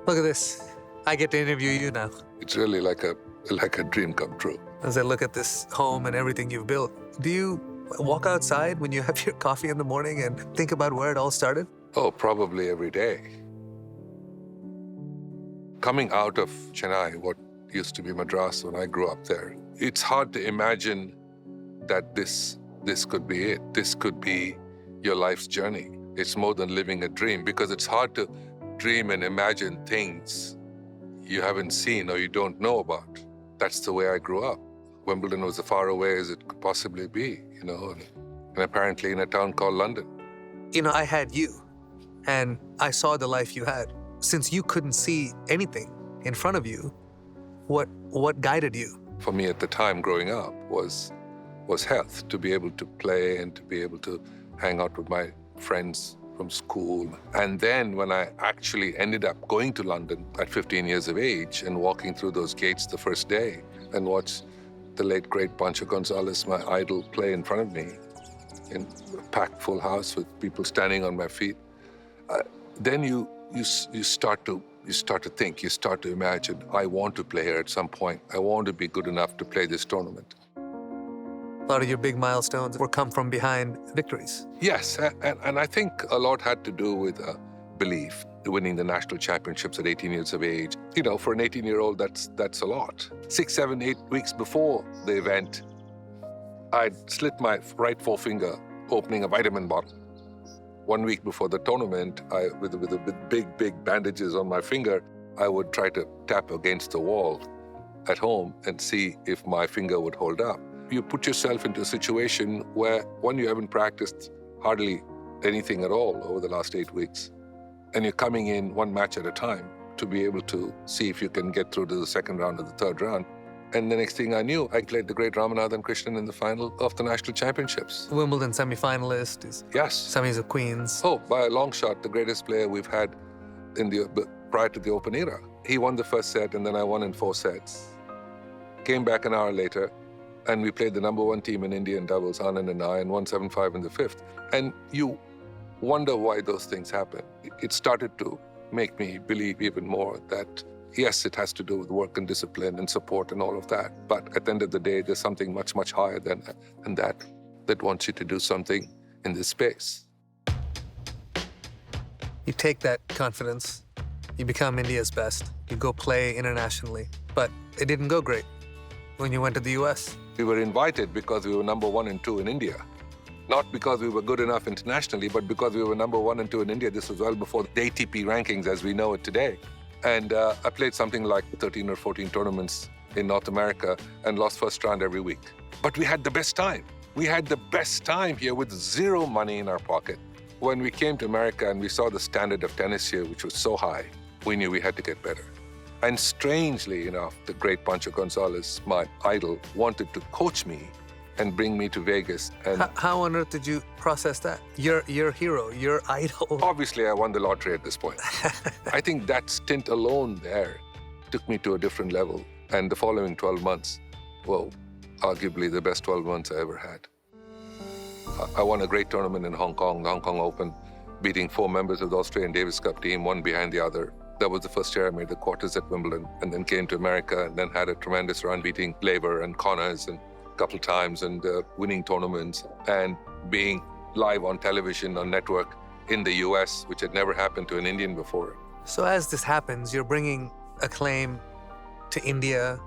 Look at this. I get to interview you now. It's really like a dream come true. As I look at this home and everything you've built, do you walk outside when you have your coffee in the morning and think about where it all started? Oh, probably every day. Coming out of Chennai, what used to be Madras when I grew up there, it's hard to imagine that this could be it. This could be your life's journey. It's more than living a dream, because it's hard to dream and imagine things you haven't seen or you don't know about. That's the way I grew up. Wimbledon was as far away as it could possibly be, and apparently in a town called London. I had you, and I saw the life you had. Since you couldn't see anything in front of you, what guided you? For me at the time growing up was health, to be able to play and to be able to hang out with my friends from school. And then when I actually ended up going to London at 15 years of age and walking through those gates the first day and watched the late, great Pancho Gonzalez, my idol, play in front of me in a packed full house with people standing on my feet, then you start to think, you start to imagine, I want to play here at some point. I want to be good enough to play this tournament. A lot of your big milestones were come from behind victories. Yes, and I think a lot had to do with belief. Winning the national championships at 18 years of age. For an 18-year-old, that's a lot. 6, 7, 8 weeks before the event, I'd slit my right forefinger opening a vitamin bottle. 1 week before the tournament, with big bandages on my finger, I would try to tap against the wall at home and see if my finger would hold up. You put yourself into a situation where, one, you haven't practiced hardly anything at all over the last 8 weeks. And you're coming in one match at a time to be able to see if you can get through to the second round or the third round. And the next thing I knew, I played the great Ramanathan Krishnan in the final of the national championships. Wimbledon semi-finalist. Yes. Semis of Queens. Oh, by a long shot, the greatest player we've had prior to the Open era. He won the first set, and then I won in 4 sets. Came back an hour later, and we played the #1 team in Indian doubles, Anand and I, and won 7-5 in the 5th. And you wonder why those things happen. It started to make me believe even more that, yes, it has to do with work and discipline and support and all of that. But at the end of the day, there's something much, much higher than that wants you to do something in this space. You take that confidence, you become India's best, you go play internationally. But it didn't go great when you went to the US. We were invited because we were #1 and 2 in India. Not because we were good enough internationally, but because we were #1 and 2 in India. This was well before the ATP rankings as we know it today. And I played something like 13 or 14 tournaments in North America and lost first round every week. But we had the best time. We had the best time here with zero money in our pocket. When we came to America and we saw the standard of tennis here, which was so high, we knew we had to get better. And strangely enough, the great Pancho Gonzalez, my idol, wanted to coach me and bring me to Vegas. And how on earth did you process that? Your hero, your idol. Obviously, I won the lottery at this point. I think that stint alone there took me to a different level. And the following 12 months, well, arguably the best 12 months I ever had. I won a great tournament in Hong Kong, the Hong Kong Open, beating 4 members of the Australian Davis Cup team, one behind the other. That was the first year I made the quarters at Wimbledon, and then came to America and then had a tremendous run beating Laver and Connors and a couple times and winning tournaments and being live on television on network in the US, which had never happened to an Indian before. So as this happens, you're bringing acclaim to India,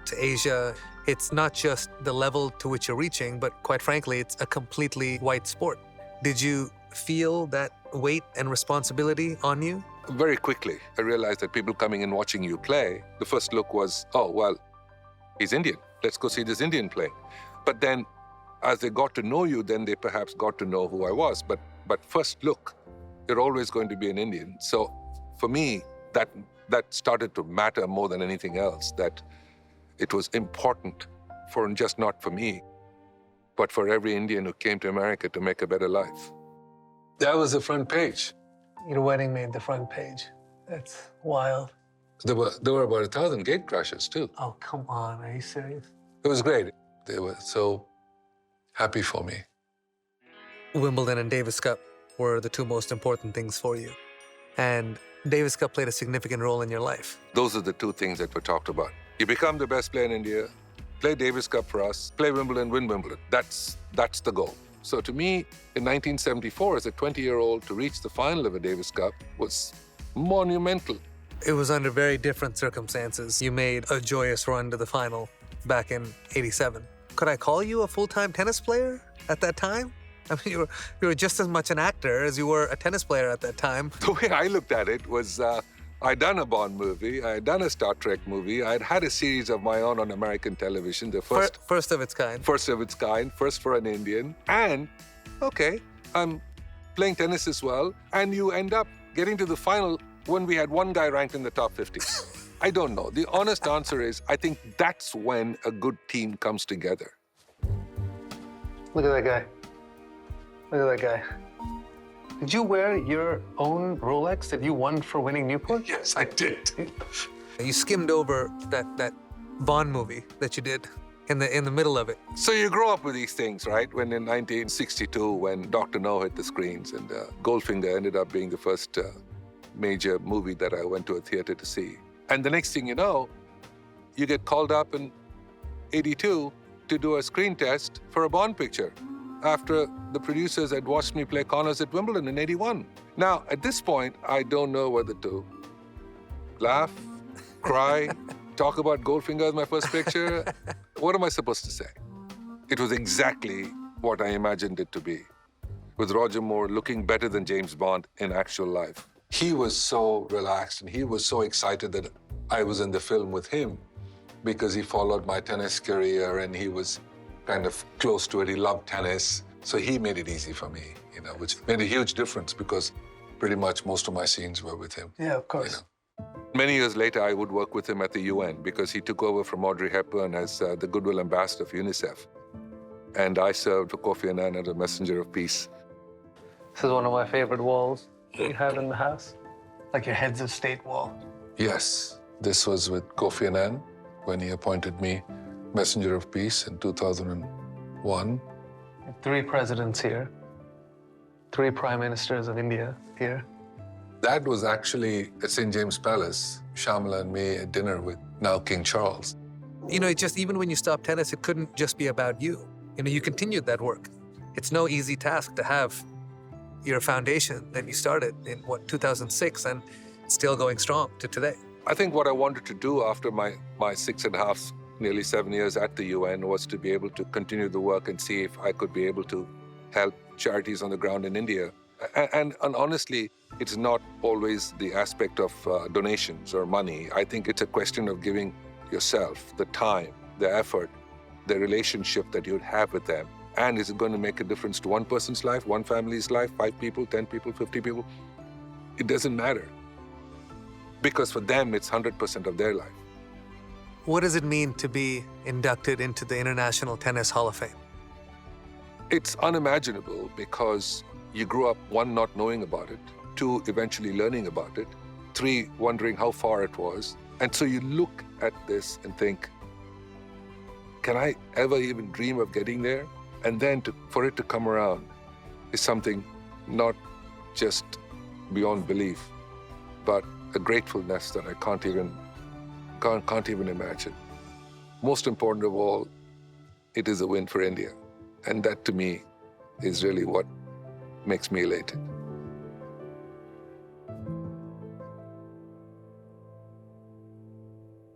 to Asia. It's not just the level to which you're reaching, but quite frankly, it's a completely white sport. Did you feel that weight and responsibility on you? Very quickly, I realized that people coming and watching you play, the first look was, oh, well, he's Indian. Let's go see this Indian play. But then, as they got to know you, then they perhaps got to know who I was. But first look, you're always going to be an Indian. So for me, that started to matter more than anything else, that it was important for just not for me, but for every Indian who came to America to make a better life. That was the front page. Your wedding made the front page. That's wild. There were about 1,000 gate crashes, too. Oh, come on. Are you serious? It was great. They were so happy for me. Wimbledon and Davis Cup were the 2 most important things for you. And Davis Cup played a significant role in your life. Those are the two things that were talked about. You become the best player in India, play Davis Cup for us, play Wimbledon, win Wimbledon. That's the goal. So to me, in 1974, as a 20-year-old, to reach the final of a Davis Cup was monumental. It was under very different circumstances. You made a joyous run to the final back in '87. Could I call you a full-time tennis player at that time? I mean, you were just as much an actor as you were a tennis player at that time. The way I looked at it was I'd done a Bond movie, I had done a Star Trek movie, I'd had a series of my own on American television, the First of its kind. First of its kind, first for an Indian. And, okay, I'm playing tennis as well, and you end up getting to the final when we had one guy ranked in the top 50. I don't know. The honest answer is, I think that's when a good team comes together. Look at that guy. Look at that guy. Did you wear your own Rolex that you won for winning Newport? Yes, I did. You skimmed over that Bond movie that you did in the middle of it. So you grow up with these things, right? When in 1962, when Dr. No hit the screens and Goldfinger ended up being the first major movie that I went to a theater to see. And the next thing you know, you get called up in '82 to do a screen test for a Bond picture after the producers had watched me play Connors at Wimbledon in '81. Now, at this point, I don't know whether to laugh, cry, talk about Goldfinger as my first picture. What am I supposed to say? It was exactly what I imagined it to be, with Roger Moore looking better than James Bond in actual life. He was so relaxed and he was so excited that I was in the film with him because he followed my tennis career and he was kind of close to it. He loved tennis. So he made it easy for me, which made a huge difference because pretty much most of my scenes were with him. Yeah, of course. Many years later, I would work with him at the UN because he took over from Audrey Hepburn as the Goodwill Ambassador for UNICEF. And I served for Kofi Annan as a messenger of peace. This is one of my favorite walls that you have in the house. Like your heads of state wall. Yes, this was with Kofi Annan when he appointed me messenger of peace in 2001. 3 presidents here. 3 prime ministers of India here. That was actually at St. James Palace, Shamla and me at dinner with now King Charles. It just, even when you stopped tennis, it couldn't just be about you. You continued that work. It's no easy task to have your foundation that you started in, 2006, and still going strong to today. I think what I wanted to do after my 6.5, nearly 7 years at the UN was to be able to continue the work and see if I could be able to help charities on the ground in India. And honestly, it's not always the aspect of donations or money. I think it's a question of giving yourself the time, the effort, the relationship that you'd have with them. And is it going to make a difference to one person's life, one family's life, 5 people, 10 people, 50 people? It doesn't matter. Because for them, it's 100% of their life. What does it mean to be inducted into the International Tennis Hall of Fame? It's unimaginable because you grew up, 1, not knowing about it, 2, eventually learning about it, 3, wondering how far it was. And so you look at this and think, can I ever even dream of getting there? And then for it to come around is something not just beyond belief, but a gratefulness that I can't even imagine. Most important of all, it is a win for India. And that to me is really what makes me elated.